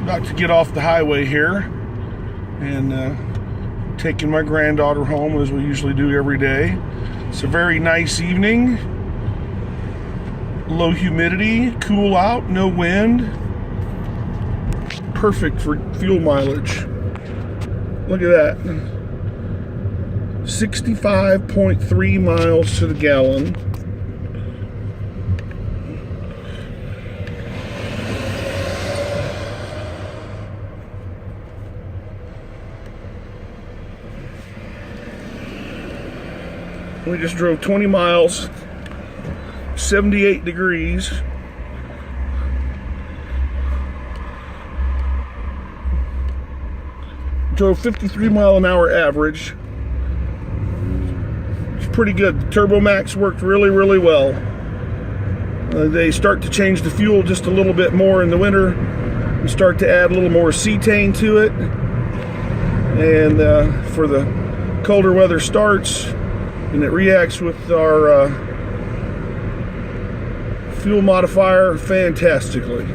About to get off the highway here and taking my granddaughter home as we usually do every day. It's a very nice evening. Low humidity, cool out, no wind. Perfect for fuel mileage. Look at that. 65.3 miles to the gallon. We just drove 20 miles, 78 degrees. Drove 53 mile an hour average. It's pretty good. The Turbo Max worked really, really well. They start to change the fuel just a little bit more in the winter and start to add a little more cetane to it. And for the colder weather starts, and it reacts with our fuel modifier fantastically.